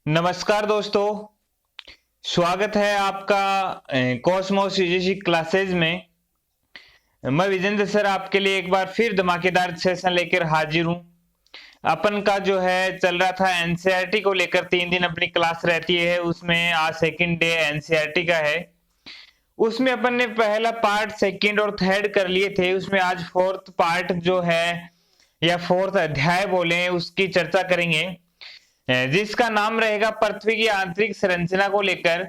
नमस्कार दोस्तों, स्वागत है आपका कॉस्मोस यूजीसी क्लासेज में। मैं विजेंद्र सर आपके लिए एक बार फिर धमाकेदार सेशन लेकर हाजिर हूं। अपन का जो है चल रहा था एनसीईआरटी को लेकर, 3 दिन अपनी क्लास रहती है, उसमें आज सेकंड डे एनसीईआरटी का है। उसमें अपन ने पहला पार्ट, सेकंड और थर्ड कर लिए थे। उसमें आज फोर्थ पार्ट जो है या फोर्थ अध्याय बोले, उसकी चर्चा करेंगे, जिसका नाम रहेगा पृथ्वी की आंतरिक संरचना को लेकर।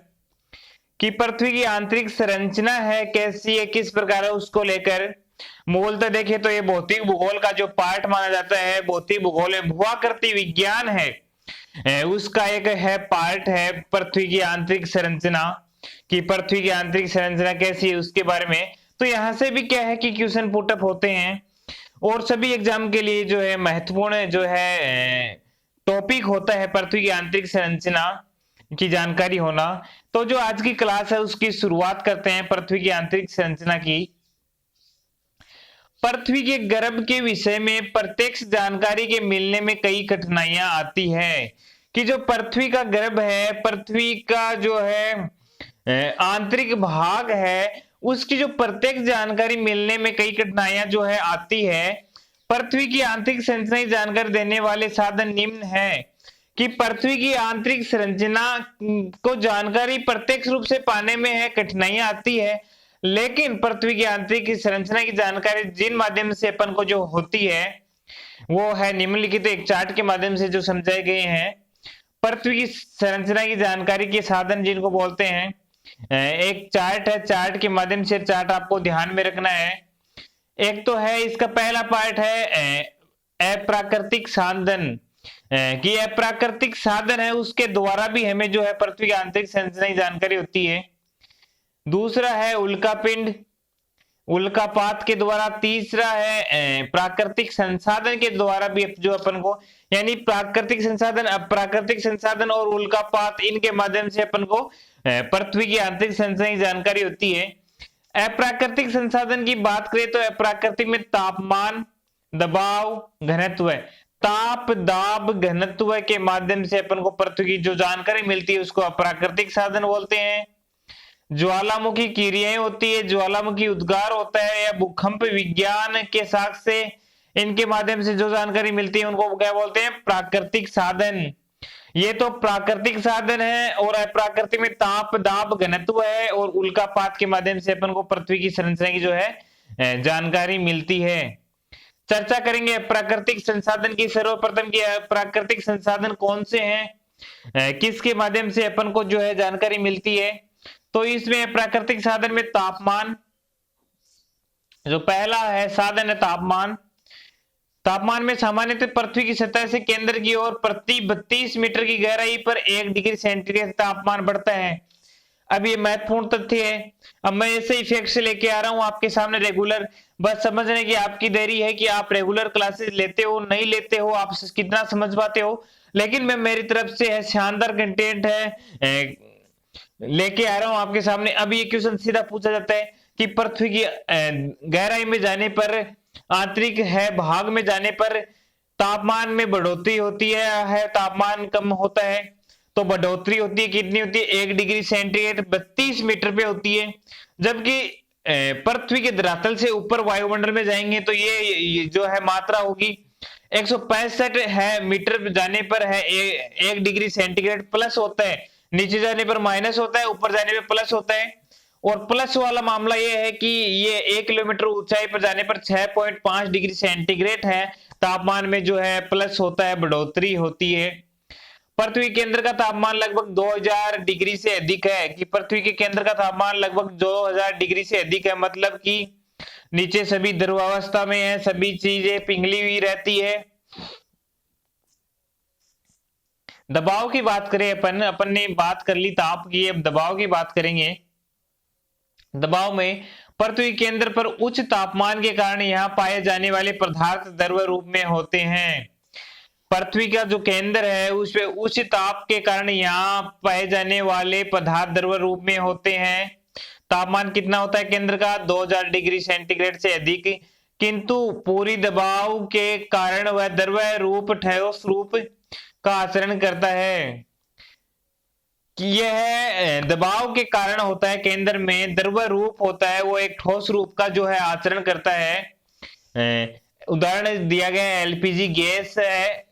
कि पृथ्वी की आंतरिक संरचना है कैसी है, किस प्रकार है, उसको लेकर मूलतः देखें तो ये भौतिक भूगोल का जो पार्ट माना जाता है, भौतिक भूगोल है, भूआकृति विज्ञान है, उसका एक है पार्ट है पृथ्वी की आंतरिक संरचना। कि पृथ्वी की आंतरिक संरचना कैसी है उसके बारे में। तो यहां से भी क्या है कि क्वेश्चन पुटअप होते हैं और सभी एग्जाम के लिए जो है महत्वपूर्ण जो है टॉपिक होता है पृथ्वी की आंतरिक संरचना की जानकारी होना। तो जो आज की क्लास है उसकी शुरुआत करते हैं पृथ्वी की आंतरिक संरचना की। पृथ्वी के गर्भ के विषय में प्रत्यक्ष जानकारी के मिलने में कई कठिनाइयां आती है। कि जो पृथ्वी का गर्भ है, पृथ्वी का जो है आंतरिक भाग है, उसकी जो प्रत्यक्ष जानकारी मिलने में कई कठिनाइयां जो है आती है। पृथ्वी की आंतरिक संरचना की जानकारी देने वाले साधन निम्न है। कि पृथ्वी की आंतरिक संरचना को जानकारी प्रत्यक्ष रूप से पाने में है कठिनाइयां आती है, लेकिन पृथ्वी की आंतरिक संरचना की जानकारी जिन माध्यम से अपन को जो होती है वो है निम्नलिखित एक चार्ट के माध्यम से जो समझाए गए हैं। पृथ्वी की संरचना की जानकारी के साधन जिनको बोलते हैं, एक चार्ट है, चार्ट के माध्यम से चार्ट आपको ध्यान में रखना है। एक तो है, इसका पहला पार्ट है अप्राकृतिक साधन। कि अप्राकृतिक साधन है उसके द्वारा भी हमें जो है पृथ्वी की आंतरिक संरचना की जानकारी होती है। दूसरा है उल्कापिंड, उल्कापात के द्वारा। तीसरा है प्राकृतिक संसाधन के द्वारा भी जो अपन को, यानी प्राकृतिक संसाधन, अप्राकृतिक संसाधन और उल्कापात, इनके माध्यम से अपन को पृथ्वी की आंतरिक संरचना की जानकारी होती है। अप्राकृतिक संसाधन की बात करें तो अप्राकृतिक में तापमान, दबाव, घनत्व, ताप, दाब, घनत्व के माध्यम से अपन को पृथ्वी की जो जानकारी मिलती है उसको अप्राकृतिक साधन बोलते हैं। ज्वालामुखी क्रियाएं होती है, ज्वालामुखी उद्गार होता है या भूकंप विज्ञान के साक्ष्य, इनके माध्यम से जो जानकारी मिलती है उनको क्या बोलते हैं, प्राकृतिक साधन। ये तो प्राकृतिक साधन है। और अप्राकृतिक में ताप, दाब, घनत्व है और उल्कापात के माध्यम से अपन को पृथ्वी की संरचना की जो है जानकारी मिलती है। चर्चा करेंगे प्राकृतिक संसाधन की। सर्वप्रथम की प्राकृतिक संसाधन कौन से हैं, किसके माध्यम से अपन को जो है जानकारी मिलती है। तो इसमें प्राकृतिक साधन में तापमान, जो पहला है साधन है तापमान। तापमान में सामान्यतः पृथ्वी की सतह से केंद्र की ओर प्रति 32 मीटर की गहराई पर 1 डिग्री सेंटीग्रेड तापमान बढ़ता है। अब ये महत्वपूर्ण तथ्य है। अब मैं ऐसे इफेक्ट से लेके आ रहा हूं आपके सामने रेगुलर, बस समझने की आपकी देरी है कि आप रेगुलर क्लासेस लेते हो नहीं लेते हो, आप कितना समझ पाते हो। लेकिन मैं मेरी तरफ से है शानदार कंटेंट है लेके आ रहा हूं आपके सामने। अब ये क्वेश्चन सीधा पूछा जाता है कि पृथ्वी की गहराई में जाने पर, आंतरिक है भाग में जाने पर तापमान में बढ़ोतरी होती है तापमान कम होता है। तो बढ़ोतरी होती है, कितनी होती है, 1 डिग्री सेंटीग्रेड 32 मीटर पे होती है। जबकि पृथ्वी के धरातल से ऊपर वायुमंडल में जाएंगे तो ये जो है मात्रा होगी 165 है मीटर जाने पर है 1 डिग्री सेंटीग्रेड प्लस होता है। नीचे जाने पर माइनस होता है, ऊपर जाने पर प्लस होता है। और प्लस वाला मामला ये है कि ये 1 किलोमीटर ऊंचाई पर जाने पर 6.5 डिग्री सेंटीग्रेड है तापमान में जो है प्लस होता है, बढ़ोतरी होती है। पृथ्वी केंद्र का तापमान लगभग 2000 डिग्री से अधिक है। कि पृथ्वी के केंद्र का तापमान लगभग 2000 डिग्री से अधिक है, मतलब कि नीचे सभी ध्रुवावस्था में है, सभी चीजें पिघली हुई रहती है। दबाव की बात करें, अपन ने बात कर ली ताप की, अब दबाव की बात करेंगे। दबाव में पृथ्वी केंद्र पर उच्च तापमान के कारण यहाँ पाए जाने वाले पदार्थ द्रव रूप में होते हैं। पृथ्वी का जो केंद्र है उस पे उच्च ताप के कारण यहाँ पाए जाने वाले पदार्थ द्रव रूप में होते हैं। तापमान कितना होता है केंद्र का, 2000 डिग्री सेंटीग्रेड से अधिक, किंतु पूरी दबाव के कारण वह द्रव रूप ठोस रूप का आचरण करता है। कि यह दबाव के कारण होता है, केंद्र में द्रव रूप होता है वो एक ठोस रूप का जो है आचरण करता है। उदाहरण दिया गया है एलपीजी गैस है,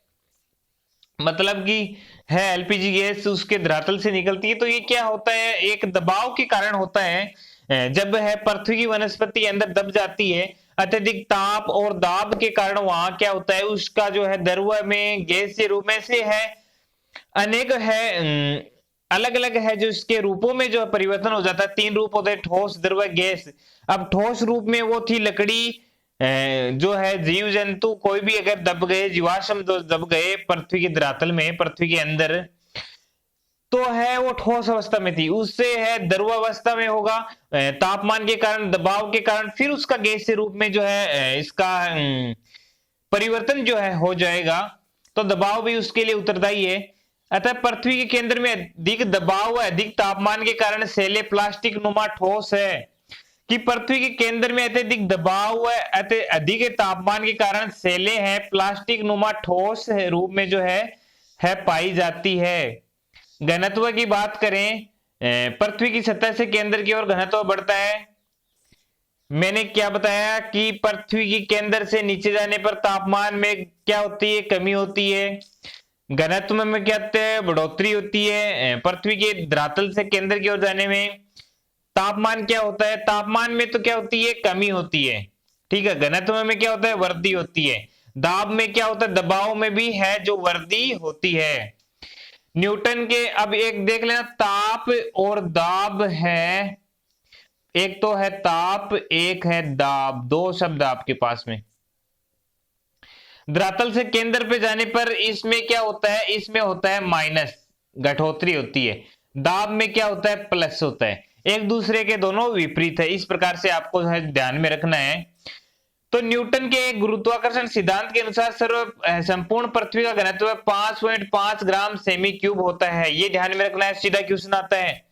मतलब कि है एलपीजी गैस उसके धरातल से निकलती है, तो ये क्या होता है, एक दबाव के कारण होता है। जब है पृथ्वी की वनस्पति अंदर दब जाती है, अत्यधिक ताप और दाब के कारण वहां क्या होता है, उसका जो है द्रव में गैस के रूप में से है अनेक है अलग अलग है जो इसके रूपों में जो परिवर्तन हो जाता है। 3 रूप होते हैं, ठोस, द्रव, गैस। अब ठोस रूप में वो थी लकड़ी, जो है जीव जंतु कोई भी अगर दब गए, जीवाश्म जो दब गए पृथ्वी के धरातल में, पृथ्वी के अंदर, तो है वो ठोस अवस्था में थी, उससे है द्रव अवस्था में होगा तापमान के कारण, दबाव के कारण, फिर उसका गैस के रूप में जो है इसका परिवर्तन जो है हो जाएगा, तो दबाव भी उसके लिए उत्तरदायी है। अतः पृथ्वी के केंद्र में अधिक दबाव व अधिक तापमान के कारण सेले प्लास्टिक नुमा ठोस है। कि पृथ्वी के केंद्र में अत्यधिक दबाव व अधिक तापमान के कारण सेले हैं प्लास्टिक नुमा ठोस रूप में जो है पाई जाती है। घनत्व की बात करें, पृथ्वी की सतह से केंद्र की ओर घनत्व बढ़ता है। मैंने क्या बताया कि पृथ्वी की केंद्र से नीचे जाने पर तापमान में क्या होती है, कमी होती है। घनत्व में क्या होता है, बढ़ोतरी होती है। पृथ्वी के धरातल से केंद्र की ओर जाने में तापमान क्या होता है, तापमान में तो क्या होती है, कमी होती है, ठीक है। घनत्व में क्या होता है, वृद्धि होती है। दाब में क्या होता है, दबाव में भी है जो वृद्धि होती है। न्यूटन के अब एक देख लेना, ताप और दाब है, एक तो है ताप, एक है दाब, 2 शब्द आपके पास में। धरातल से केंद्र पे जाने पर इसमें क्या होता है, इसमें होता है माइनस, घटोतरी होती है। दाब में क्या होता है, प्लस होता है। एक दूसरे के दोनों विपरीत है, इस प्रकार से आपको ध्यान में रखना है। तो न्यूटन के गुरुत्वाकर्षण सिद्धांत के अनुसार संपूर्ण पृथ्वी का घनत्व 5.5 ग्राम सेमी क्यूब होता है, ये ध्यान में रखना है। सीधा क्वेश्चन आता है,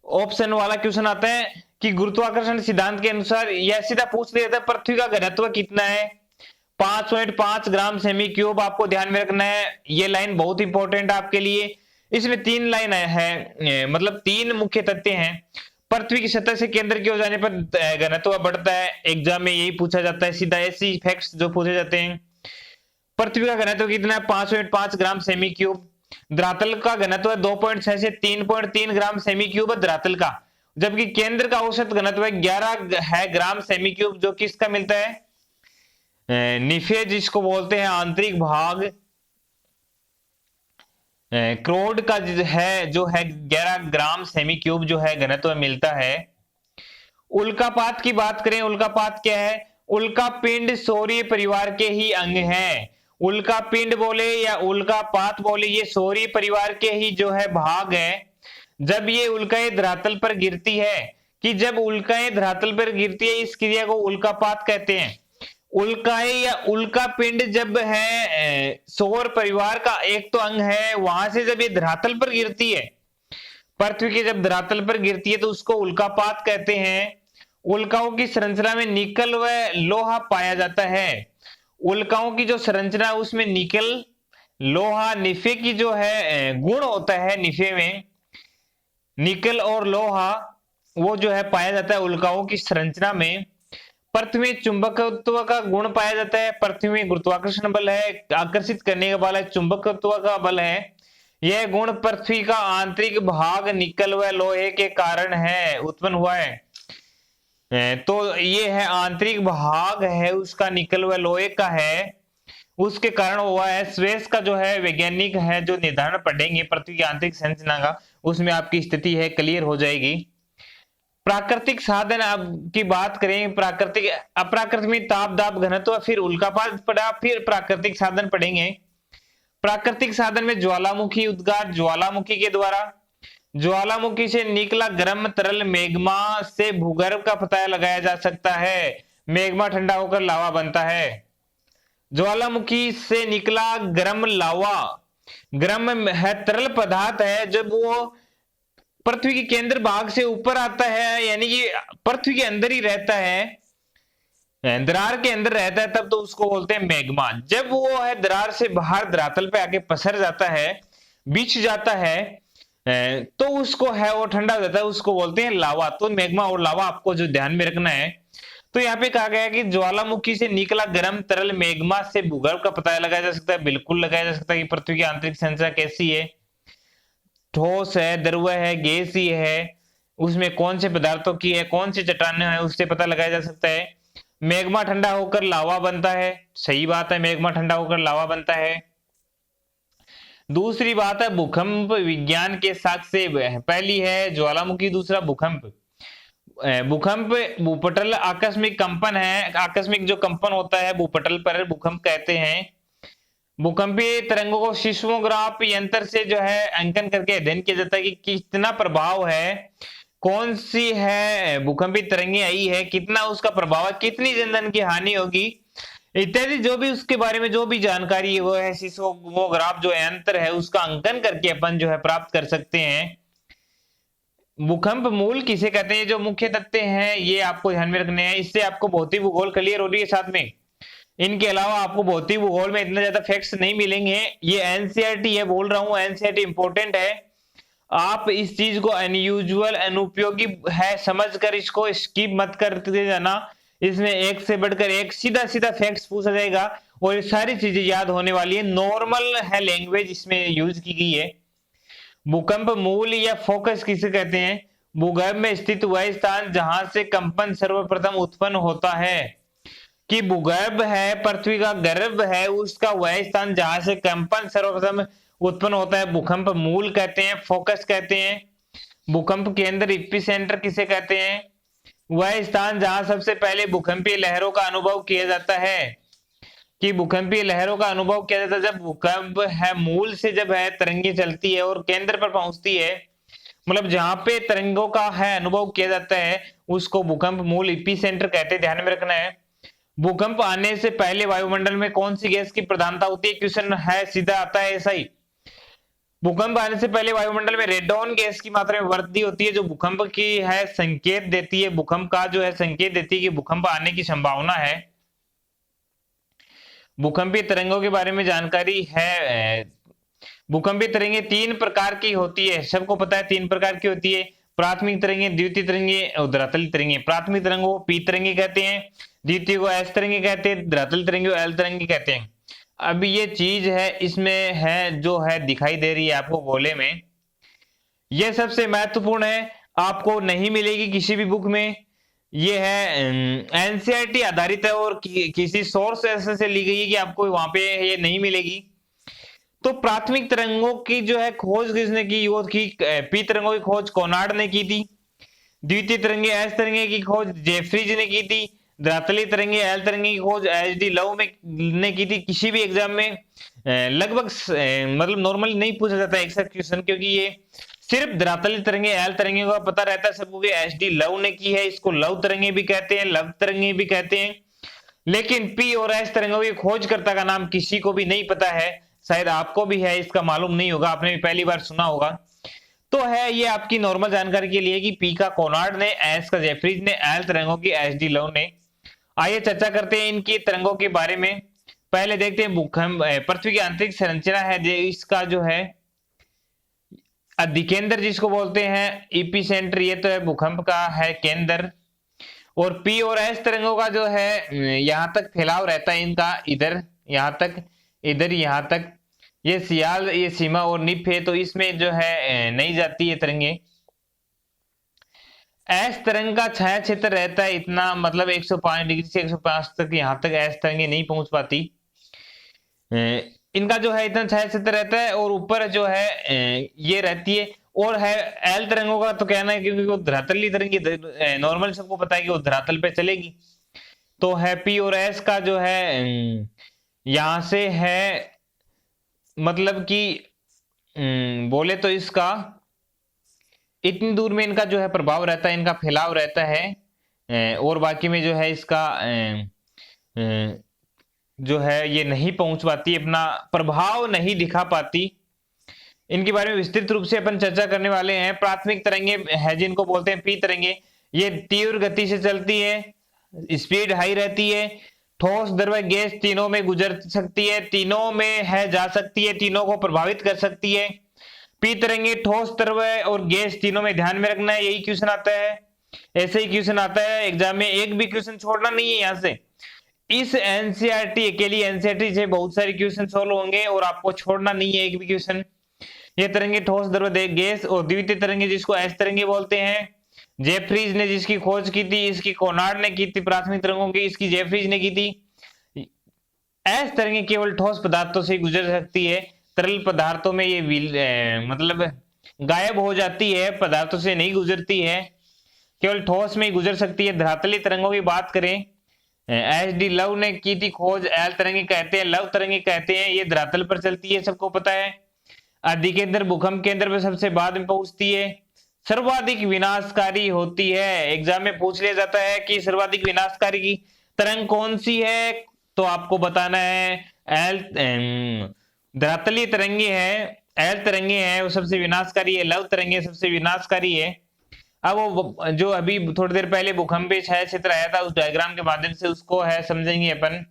ऑप्शन वाला क्वेश्चन आता है कि गुरुत्वाकर्षण सिद्धांत के अनुसार, यह सीधा पूछ लिया था पृथ्वी का घनत्व कितना है, 5.5 ग्राम सेमी क्यूब। आपको ध्यान में रखना है, ये लाइन बहुत इंपॉर्टेंट आपके लिए। इसमें 3 लाइन है, मतलब 3 मुख्य तथ्य हैं। पृथ्वी की सतह से केंद्र की ओर जाने पर घनत्व बढ़ता है, एग्जाम में यही पूछा जाता है, सीधा ऐसी फैक्ट्स जो पूछे जाते हैं। पृथ्वी का घनत्व कितना है, 5.5 ग्राम सेमी क्यूब। धरातल का घनत्व 2.6 से 3.3 ग्राम सेमी क्यूब है धरातल का, जबकि केंद्र का औसत घनत्व 11 है ग्राम सेमी क्यूब, जो किसका मिलता है, निफे जिसको बोलते हैं आंतरिक भाग, क्रोड का जो है 11 ग्राम सेमी क्यूब जो है घनत्व मिलता है। उल्कापात की बात करें, उल्कापात क्या है, उल्का पिंड सौरीय परिवार के ही अंग हैं। उल्का पिंड बोले या उल्कापात बोले, ये सौरीय परिवार के ही जो है भाग है। जब ये उल्काएं धरातल पर गिरती है, कि जब उल्काएं धरातल पर गिरती है, इस क्रिया को उल्कापात कहते हैं। उल्काएं या उल्का पिंड जब है सौर परिवार का एक तो अंग है, वहां से जब ये धरातल पर गिरती है, पृथ्वी की जब धरातल पर गिरती है, तो उसको उल्कापात कहते हैं। उल्काओं की संरचना में निकल व लोहा पाया जाता है। उल्काओं की जो संरचना है उसमें निकल, लोहा, निफे की जो है गुण होता है, निफे में निकल और लोहा वो जो है पाया जाता है उल्काओं की संरचना में। पृथ्वी में चुंबकत्व का गुण पाया जाता है। पृथ्वी में गुरुत्वाकर्षण बल है, आकर्षित करने का बल है, चुंबकत्व का बल है। यह गुण पृथ्वी का आंतरिक भाग निकल व लोहे के कारण है उत्पन्न हुआ है। तो ये है आंतरिक भाग है उसका, निकल व लोहे का है, उसके कारण हुआ है। स्वेस का जो है वैज्ञानिक है जो निर्धारण पढ़ेंगे पृथ्वी की आंतरिक संरचना का, उसमें आपकी स्थिति है क्लियर हो जाएगी। प्राकृतिक साधन अब की बात करें, प्राकृतिक अप्राकृतिक में ताप, दाब, घनत्व, फिर उल्कापात पड़ा, फिर प्राकृतिक साधन पढ़ेंगे। प्राकृतिक साधन में ज्वालामुखी उद्गार, ज्वालामुखी के द्वारा ज्वालामुखी से निकला गर्म तरल मैग्मा से भूगर्भ का पता लगाया जा सकता है। मैग्मा ठंडा होकर लावा बनता है। ज्वालामुखी से निकला गर्म लावा, गर्म है तरल पदार्थ है, जब वो पृथ्वी के केंद्र भाग से ऊपर आता है, यानी कि पृथ्वी के अंदर ही रहता है, दरार के अंदर रहता है, तब तो उसको बोलते हैं मैग्मा। जब वो है दरार से बाहर धरातल पे आके पसर जाता है, बिछ जाता है, तो उसको है वो ठंडा हो जाता है, उसको बोलते हैं लावा। तो मैग्मा और लावा आपको जो ध्यान में रखना है। तो यहाँ पे कहा गया है कि ज्वालामुखी से निकला गर्म तरल मैग्मा से भूगर्भ का पता लगाया जा सकता है। बिल्कुल लगाया जा सकता है कि पृथ्वी की आंतरिक संरचना कैसी है, ठोस है, द्रव है, गैसीय है, उसमें कौन से पदार्थों की है, कौन सी चट्टानें हैं, उससे पता लगाया जा सकता है। मैग्मा ठंडा होकर लावा बनता है, सही बात है, मैग्मा ठंडा होकर लावा बनता है। दूसरी बात है भूकंप विज्ञान के साक्ष्य पहली है ज्वालामुखी, दूसरा भूकंप। भूकंप भूपटल आकस्मिक कंपन है, आकस्मिक जो कंपन होता है भूपटल पर भूकंप कहते हैं। भूकंपीय तरंगों को सिस्मोग्राफ यंत्र से जो है अंकन करके अध्ययन किया जाता है कि कितना प्रभाव है, कौन सी है भूकंपीय तरंगे आई है, कितना उसका प्रभाव है, कितनी जनधन की हानि होगी इत्यादि जो भी उसके बारे में जो भी जानकारी है वो है सिस्मोग्राफ जो यंत्र है उसका अंकन करके अपन जो है प्राप्त कर सकते हैं। भूकंप मूल किसे कहते हैं, जो मुख्य तथ्य हैं ये आपको ध्यान में रखने हैं। इससे आपको भौतिक भूगोल क्लियर हो रही है साथ में। इनके अलावा आपको भौतिक भूगोल में इतने ज्यादा फैक्ट्स नहीं मिलेंगे। ये एनसीईआरटी है, बोल रहा हूं एनसीईआरटी इंपॉर्टेंट है। आप इस चीज को अनयूजुअल अनुपयोगी है समझकर इसको स्किप मत करते जाना। इसमें एक से बढ़कर एक सीधा सीधा फैक्ट्स पूछा जाएगा और ये सारी चीजें याद होने वाली है। नॉर्मल है लैंग्वेज इसमें यूज की गई है। भूकंप मूल या फोकस किसे कहते हैं, भूगर्भ में स्थित वह स्थान जहां से कंपन सर्वप्रथम उत्पन्न होता है। कि भूगर्भ है, पृथ्वी का गर्भ है, उसका वह स्थान जहां से कंपन सर्वप्रथम उत्पन्न होता है भूकंप मूल कहते हैं, फोकस कहते हैं। भूकंप केंद्र एपिसेंटर किसे कहते हैं, वह स्थान जहां सबसे पहले भूकंपीय लहरों का अनुभव किया जाता है। कि भूकंपीय लहरों का अनुभव किया जाता है जब भूकंप है मूल से जब है तरंगे चलती है और केंद्र पर पहुंचती है, मतलब जहां पे तरंगों का है अनुभव किया जाता है उसको भूकंप मूल एपिसेंटर कहते हैं, ध्यान में रखना है। भूकंप आने से पहले वायुमंडल में कौन सी गैस की प्रधानता होती है, क्वेश्चन है सीधा आता है ऐसा ही। भूकंप आने से पहले वायुमंडल में रेडॉन गैस की मात्रा में वृद्धि होती है जो भूकंप की है संकेत देती है, भूकंप का जो है संकेत देती है कि भूकंप आने की संभावना है। भूकंपीय तरंगों के बारे में जानकारी है। भूकंपीय तरंगे तीन प्रकार की होती है, सबको पता है तीन प्रकार की होती है, प्राथमिक तरंगे, द्वितीय तरंगे और धरातल तरंगे। प्राथमिक तरंगों को पी तरंगे कहते हैं, द्वितीय को एस तरंगे कहते हैं, धरातल तरंगे को एल तरंगे कहते हैं। अब ये चीज है इसमें है जो है दिखाई दे रही है आपको गोले में, ये सबसे महत्वपूर्ण है, आपको नहीं मिलेगी किसी भी बुक में। ये है एनसीईआरटी आधारित है और किसी सोर्स ऐसे से ली गई है कि आपको वहां पे ये नहीं मिलेगी। तो प्राथमिक तरंगों की जो है खोज किसने की, वो की पी तरंगों की खोज कोनार्ड ने की थी। द्वितीय तरंगे एस तरंगे की खोज जेफरीज ने की थी। धरातली तरंगे एल तरंगे की खोज एचडी लव में ने की थी। किसी भी एग्जाम में लगभग मतलब नॉर्मली नहीं पूछा जाता एक्सेप्ट क्वेश्चन, क्योंकि ये सिर्फ धरातली तरंगे एल तरंगे का पता रहता है सबको कि एचडी लव ने की है, इसको लव तरंगे भी कहते हैं, लव तरंगे भी कहते हैं। लेकिन पी और एस तरंगों की खोजकर्ता का नाम किसी को भी नहीं पता है, शायद आपको भी है इसका मालूम नहीं होगा, आपने भी पहली बार सुना होगा। तो है ये आपकी नॉर्मल जानकारी के लिए कि पी का कोनार्ड ने, एस का जेफरीज ने, एल तरंगों की एचडी लव ने। आइए चर्चा करते हैं इनकी तरंगों के बारे में। पहले देखते हैं भूकंप पृथ्वी की आंतरिक संरचना है इसका जो है अधिकेंद्र जिसको बोलते हैं, एपिसेंटर ये तो है भूकंप का है केंद्र। और पी और एस तरंगों का जो है यहां तक फैलाव रहता है इनका, इधर यहां तक, इधर यहां तक, ये सियाल ये सीमा और निप है तो इसमें जो है नहीं जाती है तरंगे। एस तरंग का छाया क्षेत्र रहता है इतना, मतलब 105 डिग्री से 105 तक, यहां तक एस तरंगे नहीं पहुंच पाती। इनका जो है इतना छाया क्षेत्र रहता है और ऊपर जो है ये रहती है। और है एल तरंगों का तो कहना है क्योंकि वो धरातली तरंगी नॉर्मल सबको पता है कि वो धरातल पे चलेगी। तो है पी और एस का जो है यहां से है मतलब कि बोले तो इसका इतनी दूर में इनका जो है प्रभाव रहता है, इनका फैलाव रहता है। और बाकी में जो है इसका जो है ये नहीं पहुंच पाती, अपना प्रभाव नहीं दिखा पाती। इनके बारे में विस्तृत रूप से अपन चर्चा करने वाले हैं। प्राथमिक तरंगे है जिनको बोलते हैं पी तरंगे, ये तीव्र गति से चलती है, स्पीड हाई रहती है, ठोस द्रव गैस तीनों में गुजर सकती है, तीनों में है जा सकती है, तीनों को प्रभावित कर सकती है। पी तरंगे ठोस, तरल और गैस तीनों में ध्यान में रखना है, यही क्वेश्चन आता है। ऐसे ही क्वेश्चन आता है एग्जाम में, एक भी क्वेश्चन छोड़ना नहीं है यहां से। इस एनसीईआरटी के लिए एनसीईआरटी से बहुत सारे क्वेश्चन सोल्व होंगे और आपको छोड़ना नहीं है एक भी क्वेश्चन। ये तरंगे ठोस, द्रव, गैस और द्वितीय तरंगे जिसको एस तरंगे बोलते हैं, जेफरीज ने जिसकी खोज की थी, इसकी कोनार्ड ने की थी प्राथमिक तरंगों की, इसकी जेफरीज ने की थी। एस तरंगे केवल ठोस पदार्थों से गुजर सकती है, तरल पदार्थों में ये मतलब गायब हो जाती है, पदार्थों से नहीं गुजरती है, केवल ठोस में ही गुजर सकती है। धरातली तरंगों की बात करें, एच डी लव ने की थी खोज, एल तरंगे कहते हैं, लव तरंगे कहते हैं, ये धरातल पर चलती है, सबको पता है। अधिकेंद्र भूकंप केंद्र में सबसे बाद में पहुंचती है, सर्वाधिक विनाशकारी होती है। एग्जाम में पूछ लिया जाता है कि सर्वाधिक विनाशकारी की तरंग कौन सी है, तो आपको बताना है एल धरातलीय तरंगे है, एल तरंगे है वो सबसे विनाशकारी है, लव तरंगे सबसे विनाशकारी है। अब वो जो अभी थोड़ी देर पहले भूकंपीय छाया क्षेत्र आया था, उस डायग्राम के माध्यम से उसको है समझेंगे अपन।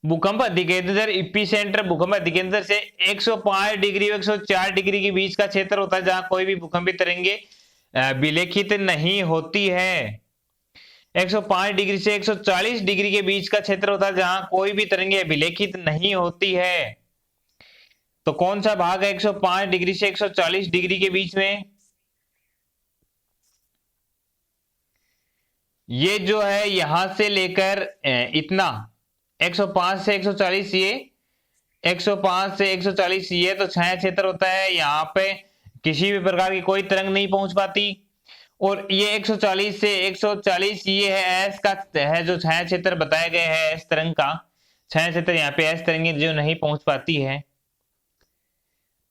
भूकंप अधिकेंद्र एपिसेंटर, भूकंप अधिकेंद्र से 105 डिग्री 104 डिग्री के बीच का क्षेत्र होता है जहां कोई भी भूकंपीय तरंगे विलेखित नहीं होती है। 105 डिग्री से 140 डिग्री के बीच का क्षेत्र होता है जहां कोई भी तरंगे विलेखित नहीं होती है। तो कौन सा भाग है 105 डिग्री से 140 डिग्री के बीच में? ये जो है यहां से लेकर इतना 105 से 140, ये 105 से 140 ये तो छाया क्षेत्र होता है, यहाँ पे किसी भी प्रकार की कोई तरंग नहीं पहुंच पाती। और ये 140 से 140 ये है एस का है जो छाया क्षेत्र बताया गया है, एस तरंग का छाया क्षेत्र, यहाँ पे एस तरंगे जो नहीं पहुंच पाती है,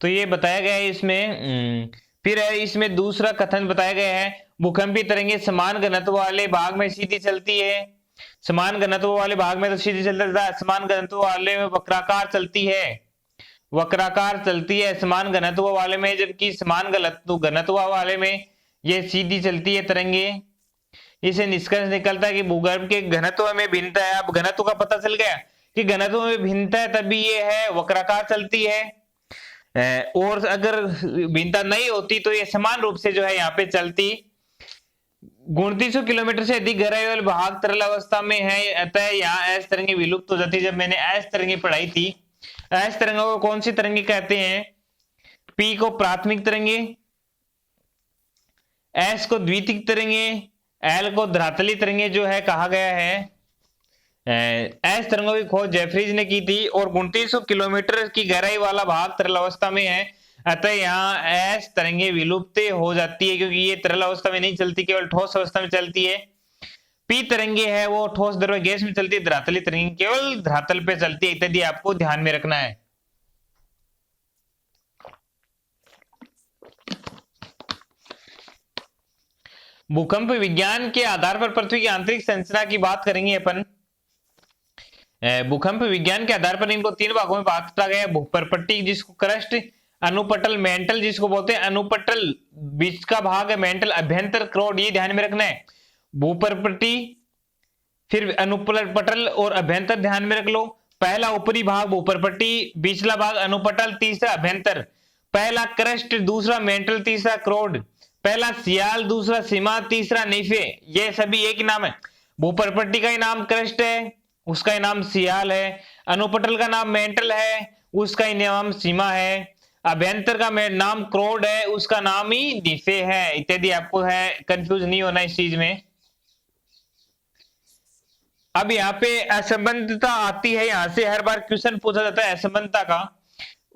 तो ये बताया गया है इसमें। फिर इसमें दूसरा कथन बताया गया है, भूकंपीय तरंगे समान घनत्व वाले भाग में सीधी चलती है। समान घनत्व वाले भाग में तो सीधी चलता है, समान घनत्व वाले में वक्राकार चलती है, वक्राकार चलती है समान घनत्व वाले में, जबकि समान घनत्व वाले में ये सीधी चलती है तरंगे। इसे निष्कर्ष निकलता है कि भूगर्भ के घनत्व में भिन्नता है। अब घनत्व का पता चल गया कि घनत्व में भिन्नता है, तभी ये है वक्राकार चलती है, और अगर भिन्नता नहीं होती तो ये समान रूप से जो है यहाँ पे चलती। 2900 किलोमीटर से अधिक गहराई वाले भाग तरल अवस्था में है, अतः यहाँ एस तरंगे विलुप्त हो जाती है। जब मैंने एस तरंगे पढ़ाई थी, एस तरंगों को कौन सी तरंगे कहते हैं? पी को प्राथमिक तरंगे, एस को द्वितीयक तरंगे, एल को धरातलीय तरंगे जो है कहा गया है। एस तरंगों की खोज जेफरीज ने की थी और 2900 किलोमीटर की गहराई वाला भाग तरल अवस्था में है, अतः यहाँ एस तरंगे विलुप्त हो जाती है क्योंकि ये तरल अवस्था में नहीं चलती, केवल ठोस अवस्था में चलती है। पी तरंगे है वो ठोस, द्रव, गैस में चलती है, धरातलीय तरंगे केवल धरातल पे चलती है, इत्यादि आपको ध्यान में रखना है। भूकंप विज्ञान के आधार पर पृथ्वी की आंतरिक संरचना की बात करेंगे अपन। भूकंप विज्ञान के आधार पर इनको 3 भागों में बांटा गया है। भूपरपट्टी जिसको क्रस्ट, अनुपटल, मेंटल जिसको बोलते हैं, अनुपटल बीच का भाग है, मेंटल अभ्यंतर, क्रोड, ये ध्यान में रखना है। भूपरपट्टी, फिर अनुपटल और अभ्यंतर ध्यान में रख लो। पहला ऊपरी भाग भूपरपट्टी, बीचला भाग अनुपटल, तीसरा अभ्यंतर। पहला क्रस्ट, दूसरा मेंटल, तीसरा क्रोड। पहला सियाल, दूसरा सीमा, तीसरा नीफे, ये सभी एक ही नाम है। भूपरपट्टी का ही नाम क्रस्ट है, उसका ही नाम सियाल है। अनुपटल का नाम मेंटल है, उसका ही नाम सीमा है। अभ्यंतर का नाम क्रोड है, उसका नाम ही नीफे है, इत्यादि। आपको है कंफ्यूज नहीं होना इस चीज में। अब यहाँ पे असंबद्धता आती है, यहां से हर बार क्वेश्चन पूछा जाता है असंबद्धता का।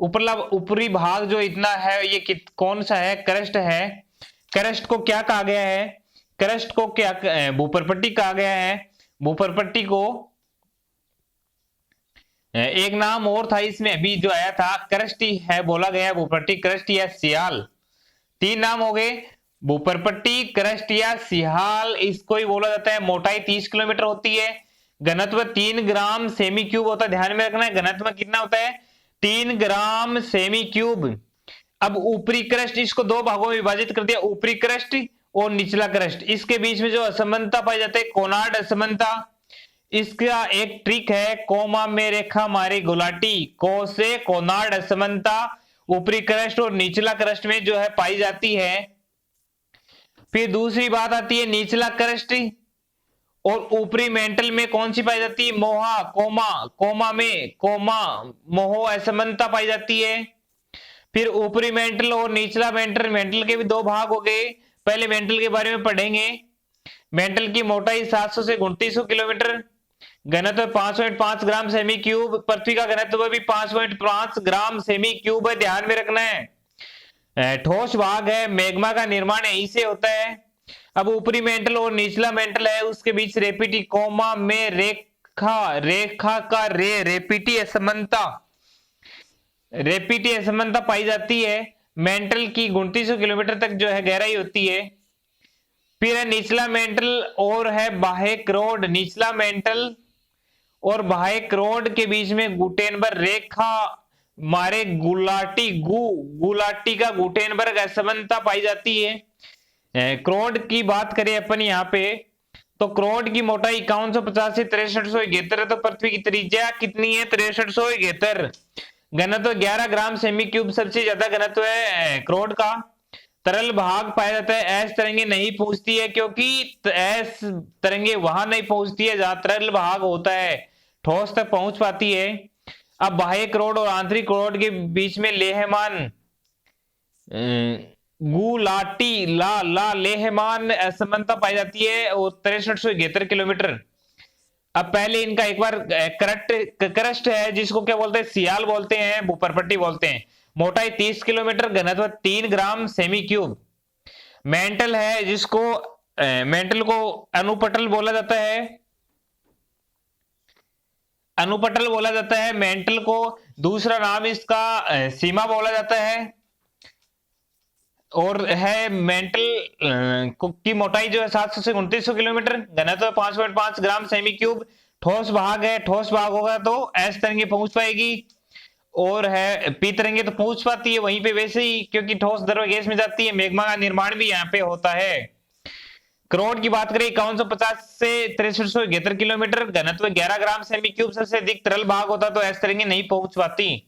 ऊपरला ऊपरी भाग जो इतना है ये कौन सा है? क्रस्ट है। क्रस्ट को क्या कहा गया है? क्रस्ट को क्या भूपरपट्टी कहा गया है। भूपरपट्टी को एक नाम और था इसमें अभी जो आया था, क्रस्ट है बोला गया, भूपरपट्टी, क्रस्ट या सियाल, 3 नाम हो गए, भूपरपट्टी, क्रस्ट या सियाल। इसको ही बोला जाता है। मोटाई 30 किलोमीटर होती है, घनत्व 3 ग्राम सेमी क्यूब होता है, ध्यान में रखना है। घनत्व कितना होता है? 3 ग्राम सेमी क्यूब। अब ऊपरी क्रस्ट, इसको 2 भागों में विभाजित कर दिया, ऊपरी क्रस्ट और निचला क्रस्ट। इसके बीच में जो असमानता पाई जाती है, कोनार्ड असमानता, इसका एक ट्रिक है, कोमा में रेखा मारी गुलाटी, को से कोनार्ड असमानता, ऊपरी क्रस्ट और निचला क्रस्ट में जो है पाई जाती है। फिर दूसरी बात आती है निचला क्रस्ट और ऊपरी मेंटल में कौन सी पाई जाती है, मोहा, कोमा, कोमा में कोमा मोहो असमानता पाई जाती है। फिर ऊपरी मेंटल और निचला मेंटल, मेंटल के भी दो भाग हो गए। पहले मेंटल के बारे में पढ़ेंगे। मेंटल की मोटाई 700 से 2900 किलोमीटर, घनत्व 5.5 ग्राम सेमी क्यूब, पृथ्वी का घनत्व भी 5.5 ग्राम सेमी क्यूब है, ध्यान में रखना है। ठोस भाग है, मैग्मा का निर्माण यहीं से होता है। अब ऊपरी मेंटल और निचला मेंटल है, उसके बीच रेपिटी कोमा में रेखा, रेखा का रेपिटी असमानता, रेपिटी असमानता पाई जाती है। मेंटल की 2900 किलोमीटर तक जो है गहराई होती है। फिर है निचला मेंटल और है बाह्य क्रोड, निचला मेंटल और बाह्य क्रोड के बीच में गुटेनबर्ग रेखा मारे गुलाटी का गुटेनबर्ग असमानता पाई जाती है। क्रोड की बात करें अपन यहाँ पे, तो क्रोड की मोटाई 5150 से 6371 है, तो पृथ्वी की त्रिज्या कितनी है, 6371। घनत्व 11 ग्राम सेमी क्यूब, सबसे ज्यादा घनत्व है क्रोड का। तरल भाग पाया जाता है, ऐस तरंगे नहीं पहुंचती है, क्योंकि ऐस तरंगे वहां नहीं पहुंचती है जहां तरल भाग होता है, ठोस तक पहुंच पाती है। अब बाह्य क्रोड और आंतरिक क्रोड के बीच में लेहमान गुलाटी लेहमान असमानता पाई जाती है और 6371 किलोमीटर। अब पहले इनका एक बार क्रस्ट है, जिसको क्या बोलते हैं, सियाल बोलते हैं, भूपरपट्टी बोलते हैं। मोटाई 30 किलोमीटर, घनत्व 3 ग्राम सेमी क्यूब। मेंटल है, जिसको मेंटल को अनुपटल बोला जाता है, अनुपटल बोला जाता है मेंटल को। दूसरा नाम इसका सीमा बोला जाता है। और है मेंटल की मोटाई जो है 700 से 2900 किलोमीटर, घनत्व 5.5 ग्राम सेमी क्यूब। ठोस भाग है, ठोस भाग होगा तो एस तरंगे पहुंच पाएगी, और है पी तरंगे तो पहुंच पाती है वहीं पे वैसे ही, क्योंकि ठोस द्रव गैस में जाती है। मैग्मा का निर्माण भी यहाँ पे होता है। क्रोड की बात करें 5150 से 6371 किलोमीटर, घनत्व 11 ग्राम सेमी क्यूब, सबसे अधिक तरल भाग होता तो एस तरंगे नहीं पहुंच पाती।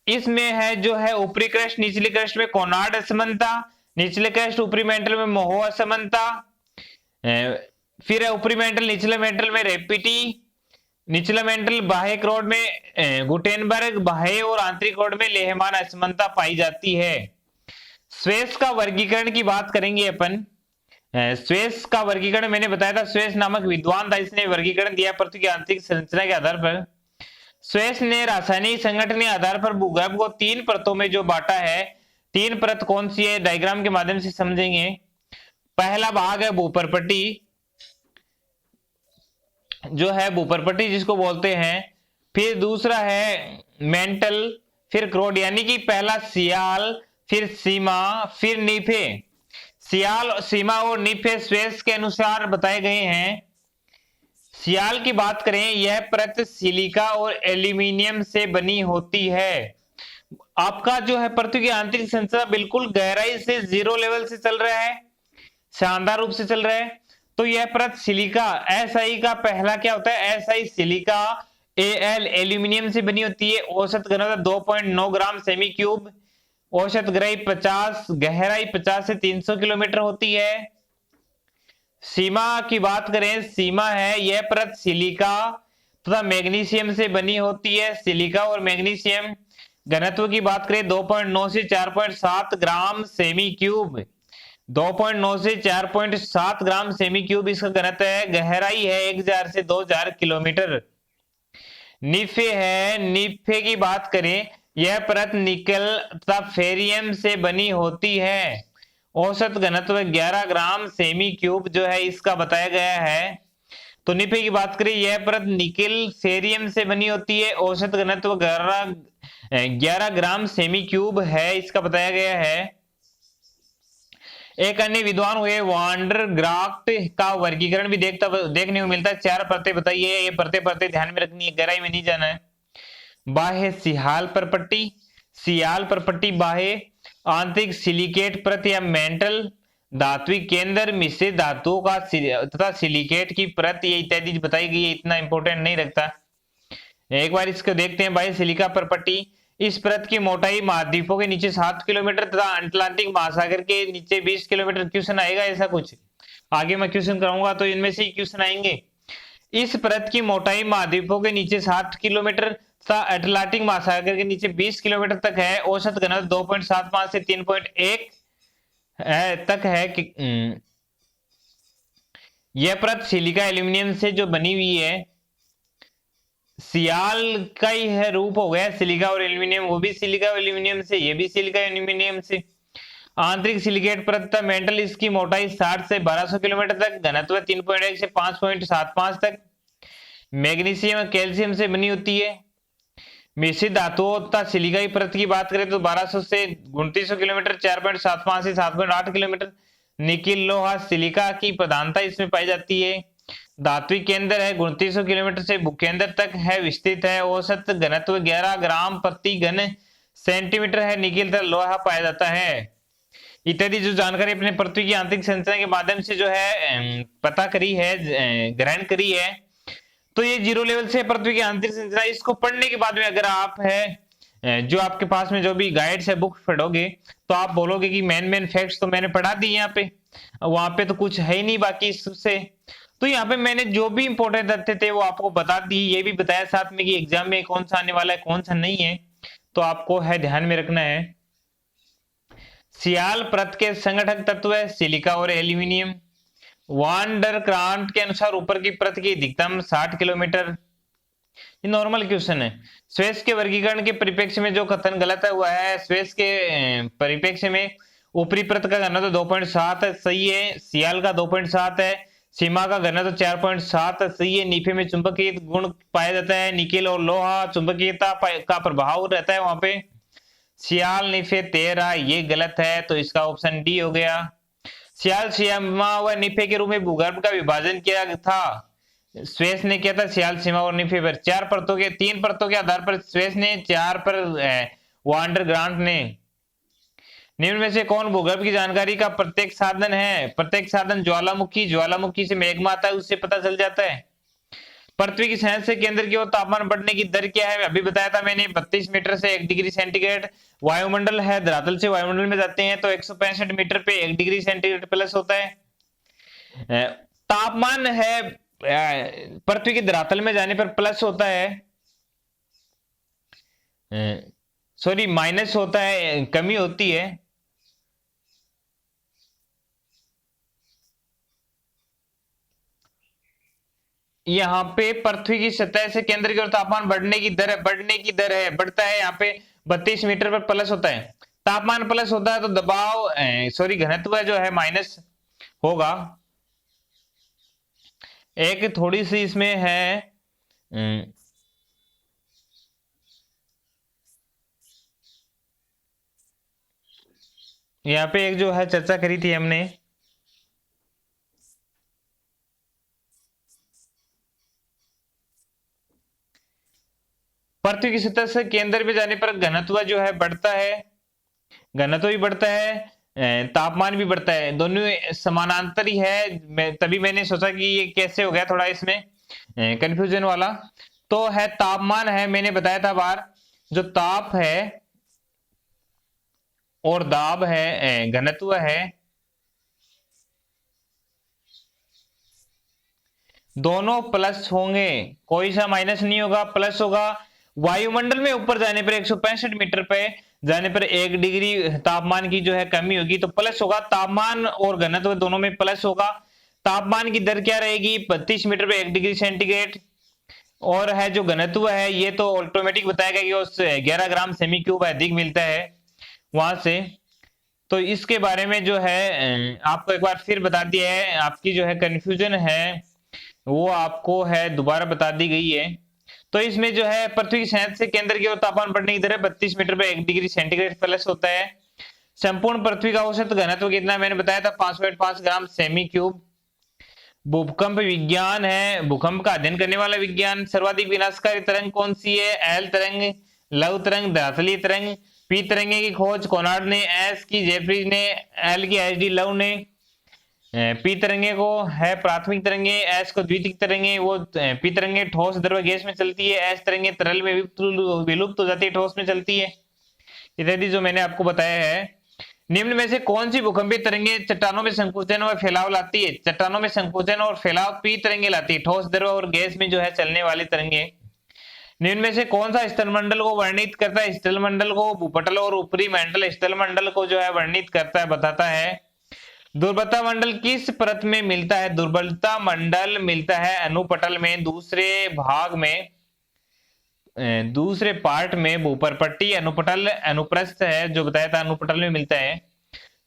इसमें है जो है ऊपरी क्रस्ट निचले क्रस्ट में कोनार्ड असमानता, निचले क्रस्ट ऊपरी मेंटल में मोहो असमानता। फिर है ऊपरी मेंटल निचले मेंटल में रेपिटी, निचला मेंटल बाह्य क्रोड में गुटेनबर्ग, बाह्य और आंतरिक क्रोड में लेहमान असमानता पाई जाती है। स्वेस का वर्गीकरण की बात करेंगे अपन। स्वेस का वर्गीकरण मैंने बताया था, स्वेस नामक विद्वान था, इसने वर्गीकरण दिया पृथ्वी की आंतरिक संरचना के आधार पर। स्वेस ने रासायनिक संगठन के आधार पर भूगर्भ को 3 परतों में जो बांटा है। 3 परत कौन सी है, डायग्राम के माध्यम से समझेंगे। पहला भाग है भूपरपट्टी, जो है भूपरपट्टी जिसको बोलते हैं। फिर दूसरा है मेंटल, फिर क्रोड, यानी कि पहला सियाल, फिर सीमा, फिर नीफे। सियाल, सीमा और नीफे स्वेस के अनुसार बताए गए हैं। सियाल की बात करें, यह परत सिलिका और एल्यूमिनियम से बनी होती है। आपका जो है पृथ्वी की आंतरिक संरचना बिल्कुल गहराई से 0 लेवल से चल रहा है, शानदार रूप से चल रहा है। तो यह परत सिलिका, एसआई का पहला क्या होता है, एसआई सिलिका, एल एल्यूमिनियम से बनी होती है। औसत घनत्व 2.9 ग्राम सेमी क्यूब, औसत गहराई 50 से 300 किलोमीटर होती है। सीमा की बात करें, सीमा है यह परत सिलिका तथा मैग्नीशियम से बनी होती है। सिलिका और मैग्नीशियम। घनत्व की बात करें 2.9 से 4.7 ग्राम सेमी क्यूब, 2.9 से 4.7 ग्राम सेमी क्यूब इसका घनत्व है। गहराई है 1000 से 2000 किलोमीटर। निफे है, निफे की बात करें, यह परत निकल तथा फेरियम से बनी होती है। औसत घनत्व 11 ग्राम सेमी क्यूब जो है इसका बताया गया है। तो निफे की बात करें, यह परत निकेल फेरियम से बनी होती है। औसत घनत्व 11 ग्राम सेमी क्यूब है, इसका बताया गया है। एक अन्य विद्वान हुए वांडर ग्राफ्ट का वर्गीकरण भी देखने को मिलता है। 4 परतें बताइए, ये परतें ध्यान में रखनी है, गहराई में नहीं जाना है। बाह्य सियाल परपट्टी, सियाल परपट्टी बाह्य। आंतरिक सिलिकेट परत या मेंटल, धात्विक केंद्र, मिश्रित धातुओं का तथा सिलिकेट की परत, ये इत्यादि बताई गई है, इतना इंपॉर्टेंट नहीं रखता। एक बार इसको देखते हैं। बाह्य सिलिका परपट्टी, इस परत की मोटाई महाद्वीपों के नीचे 7 किलोमीटर तथा अटलांटिक महासागर के नीचे 20 किलोमीटर। क्वेश्चन आएगा ऐसा कुछ, आगे मैं क्वेश्चन कराऊंगा तो इनमें से ही क्वेश्चन आएंगे। इस परत की मोटाई महाद्वीपों के नीचे 60 किलोमीटर तथा अटलांटिक महासागर के नीचे 20 किलोमीटर तक है। औसत घनत्व 2.75 से 3.1 तक है कि यह परत सिलिका एल्यूमिनियम से जो बनी हुई है, सियाल का ही है रूप हो गया सिलिका और एल्यूमिनियम, वो भी सिलिका और एल्यूमिनियम से, ये भी सिलिका एल्यूमिनियम से। आंतरिक सिलिकेट परत तथा मेंटल, इसकी मोटाई 60 से 1200 किलोमीटर तक, घनत्व 3.1 से 5.75 तक। मैग्नीशियम और कैल्शियम से बनी होती है। मिश्रित धातुओं तथा सिलिका की परत की बात करें तो 1200 से 2900 किलोमीटर, 4.75 से 7.8 किलोमीटर। निकिल, लोहा, सिलिका की प्रधानता इसमें पाई जाती है। धात्विक केंद्र है 2900 किलोमीटर से भूकेंद्र तक है विस्तृत है। औसत घनत्व 11 ग्राम प्रति घन सेंटीमीटर है। निकिल तथा लोहा पाया जाता है। इत्यादि जो जानकारी अपने पृथ्वी की आंतरिक संरचना के माध्यम से जो है पता करी है, ग्रहण करी है, तो ये जीरो लेवल से पृथ्वी की आंतरिक संरचना। इसको पढ़ने के बाद में अगर आप है जो आपके पास में जो भी गाइड्स है बुक पढ़ोगे तो आप बोलोगे कि मेन फैक्ट्स तो मैंने पढ़ा दी यहाँ पे, वहां पे तो कुछ है ही नहीं बाकी इससे। तो यहाँ पे मैंने जो भी इंपॉर्टेंट तथ्य थे वो आपको बता दी, ये भी बताया साथ में कि एग्जाम में कौन सा आने वाला है कौन सा नहीं है, तो आपको है ध्यान में रखना है। सियाल परत के संगठक तत्व है सिलिका और एल्यूमिनियम। वान डर क्रांट के अनुसार ऊपर की परत की अधिकतम 60 किलोमीटर। ये नॉर्मल क्वेश्चन है। स्वेस के वर्गीकरण के परिप्रेक्ष्य में जो कथन गलत हुआ है, स्वेस के परिप्रेक्ष्य में ऊपरी परत का घनत्व 2.7 सही है, सियाल का 2.7 है, सीमा का घनत्व 4.7 सही है। नीफे में चुंबकीय गुण पाया जाता है, निकेल और लोहा चुंबकीयता का प्रभाव रहता है वहां पे। सियाल निफे 13, ये गलत है, तो इसका ऑप्शन डी हो गया। सियाल, सीमा व निफे के रूप में भूगर्भ का विभाजन किया था। स्वेस ने किया था सियाल, सीमा और निफे पर 3 परतों के आधार पर स्वेस ने, 4 पर वांडर ग्रांट ने। निम्न में से कौन भूगर्भ की जानकारी का प्रत्येक साधन है? प्रत्येक साधन ज्वालामुखी, ज्वालामुखी से मेघ आता है उससे पता चल जाता है। पृथ्वी की सतह से केंद्र की ओर तापमान बढ़ने की दर क्या है? अभी बताया था मैंने, 32 मीटर से 1 डिग्री सेंटीग्रेड। वायुमंडल है, धरातल से वायुमंडल में जाते हैं तो 165 मीटर पे 1 डिग्री सेंटीग्रेड प्लस होता है। तापमान है पृथ्वी के धरातल में जाने पर प्लस होता है, सॉरी माइनस होता है, कमी होती है। यहाँ पे पृथ्वी की सतह से केंद्र की ओर तापमान बढ़ने की दर है, बढ़ता है। यहाँ पे 32 मीटर पर प्लस होता है। तापमान प्लस होता है तो दबाव सॉरी घनत्व जो है माइनस होगा। एक थोड़ी सी इसमें है यहाँ पे एक जो है चर्चा करी थी हमने, पृथ्वी की सतह से केंद्र में जाने पर घनत्व जो है बढ़ता है, घनत्व भी बढ़ता है, तापमान भी बढ़ता है, दोनों समानांतर ही है। तभी मैंने सोचा कि ये कैसे हो गया, थोड़ा इसमें कंफ्यूजन वाला। तो है तापमान है, मैंने बताया था बार, जो ताप है और दाब है, घनत्व है, दोनों प्लस होंगे, कोई सा माइनस नहीं होगा, प्लस होगा। वायुमंडल में ऊपर जाने पर 165 मीटर पे जाने पर 1 डिग्री तापमान की जो है कमी होगी तो प्लस होगा। तापमान और घनत्व दोनों में प्लस होगा। तापमान की दर क्या रहेगी? 32 मीटर पे 1 डिग्री सेंटीग्रेड। और है जो घनत्व है ये तो ऑटोमेटिक बताएगा कि उस 11 ग्राम सेमी क्यूब अधिक मिलता है वहां से। तो इसके बारे में जो है आपको एक बार फिर बता दिया है, आपकी जो है कंफ्यूजन है वो आपको है दोबारा बता दी गई है। तो इसमें जो है पृथ्वी की सतह से केंद्र की ओर तापमान बढ़ने की दर है 32 मीटर पे 1 डिग्री सेंटीग्रेड प्लस होता है। संपूर्ण पृथ्वी का औसत घनत्व कितना? मैंने बताया था 5.5 ग्राम सेमी क्यूब। भूकंप विज्ञान है, भूकंप का अध्ययन करने वाला विज्ञान। सर्वाधिक विनाशकारी तरंग कौन सी है? एल तरंग, लव तरंग, धरातलीय तरंग। पी तरंगे की खोज कोनार्ड ने, एस की जेफरीज ने, एल की एच डी लव ने। पी तरंगे को है प्राथमिक तरंगे, एस को द्वितीयक तरंगे, वो पी तरंगे ठोस द्रव गैस में चलती है, एस तरंगे तरल में विलुप्त हो जाती है, ठोस में चलती है, इत्यादि जो मैंने आपको बताया है। निम्न में से कौन सी भूकंपीय तरंगे चट्टानों में संकुचन और फैलाव लाती है? चट्टानों में संकुचन और फैलाव पी तरंगे लाती है, ठोस द्रव और गैस में जो है चलने वाली तरंगे। निम्न में से कौन सा स्थलमंडल को वर्णित करता है? स्थलमंडल को भूपटल और ऊपरी मंडल स्थलमंडल को जो है वर्णित करता है, बताता है। दुर्बलता मंडल किस परत में मिलता है? दुर्बलता मंडल मिलता है अनुपटल में, दूसरे भाग में, दूसरे पार्ट में। भूपरपट्टी अनुपटल अनुप्रस्थ है जो बताया था, अनुपटल में मिलता है।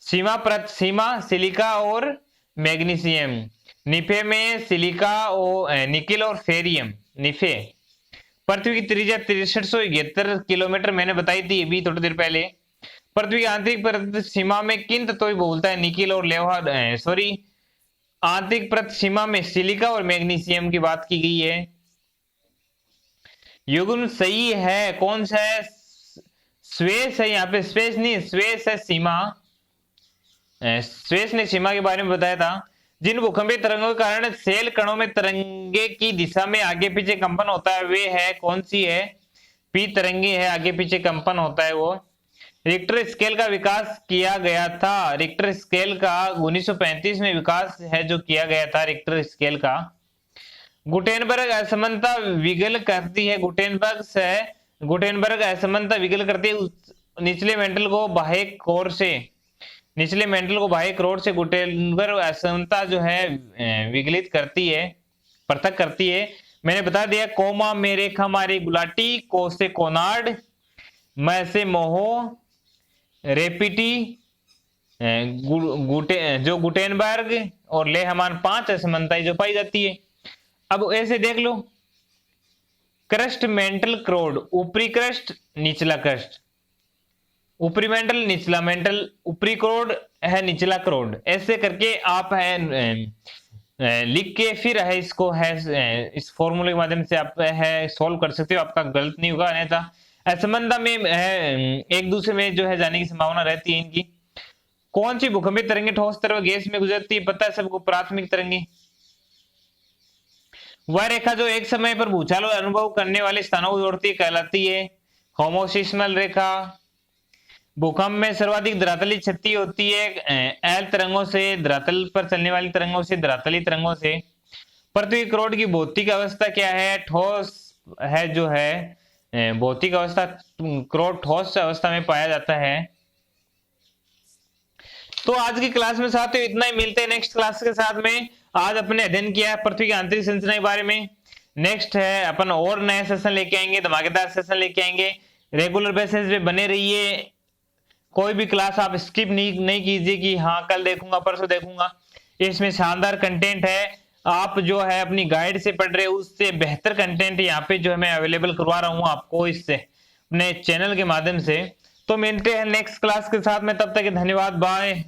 सीमा परत, सीमा सिलिका और मैग्नीशियम, निफे में सिलिका और निकिल और फेरियम। निफे पृथ्वी की त्रिज्या 6371 किलोमीटर मैंने बताई थी अभी थोड़ी देर पहले। पृथ्वी की आंतरिक परत सीमा में किन तत्वों बोलता है? निकिल और लोहा, सॉरी, आंतरिक परत सीमा में सिलिका और मैग्नीशियम की बात की गई है। युग्म सही है, कौन सा है? स्वेस है, यहाँ पे स्पेस नहीं, स्वेस है सीमा। स्वेस ने सीमा के बारे में बताया था। जिन भूकंपीय तरंगों के कारण सेल कणों में तरंगे की दिशा में आगे पीछे कंपन होता है, वे है कौन सी है? पी तरंगे है, आगे पीछे कंपन होता है वो। रिक्टर स्केल का विकास किया गया था, रिक्टर स्केल का 1935 में विकास है जो किया गया था रिक्टर स्केल का। गुटेनबर्ग असमानता विगल करती है, गुटेनबर्ग असमानता विगल करती है निचले मेंटल को बाह्य कोर से, निचले मेंटल को बाह्य कोर से गुटेनबर्ग असमानता जो है विगलित करती है, पृथक करती है। मैंने बता दिया, कोमा में रेखा मारी गुलाटी, को से कोनार्ड, मैं से मोहो, रेपिटी, जो गुटेनबर्ग और लेहमान 5 असमानताएं जो पाई जाती है। अब ऐसे देख लो, क्रस्ट मेंटल क्रोड, ऊपरी क्रस्ट निचला क्रस्ट, ऊपरी मेंटल निचला मेंटल, ऊपरी क्रोड है निचला क्रोड, ऐसे करके आप है लिख के फिर है इसको है इस फॉर्मूले के माध्यम से आप है सोल्व कर सकते हो, आपका गलत नहीं होगा। अन्यथा असमानता में है एक दूसरे में जो है जाने की संभावना रहती है इनकी। कौन सी भूकंपीय तरंगे ठोस तरल गैस में गुजरती है? पता है सबको, प्राथमिक तरंगे। वह रेखा जो एक समय पर भूचाल अनुभव करने वाले स्थानों को जोड़ती है कहलाती है होमोसिस्मल रेखा। भूकंप में सर्वाधिक धरातली क्षति होती है एल तरंगों से, धरातल पर चलने वाली तरंगों से, धरातली तरंगों से। पृथ्वी क्रोड की भौतिक अवस्था क्या है? ठोस है जो है भौतिक अवस्था, क्रोड ठोस अवस्था में पाया जाता है। तो आज की क्लास में साथियों इतना ही, मिलते हैं नेक्स्ट क्लास के साथ में। आज अपने अध्ययन किया है पृथ्वी की आंतरिक संरचना के बारे में। नेक्स्ट है अपन और नए सेशन लेके आएंगे, धमाकेदार सेशन लेके आएंगे। रेगुलर बेसिस पे बने रहिए, कोई भी क्लास आप स्किप नहीं कीजिए कि हाँ कल देखूंगा परसों देखूंगा। इसमें शानदार कंटेंट है, आप जो है अपनी गाइड से पढ़ रहे हो उससे बेहतर कंटेंट यहाँ पे जो है मैं अवेलेबल करवा रहा हूँ आपको इससे अपने चैनल के माध्यम से। तो मिलते हैं नेक्स्ट क्लास के साथ में, तब तक धन्यवाद, बाय।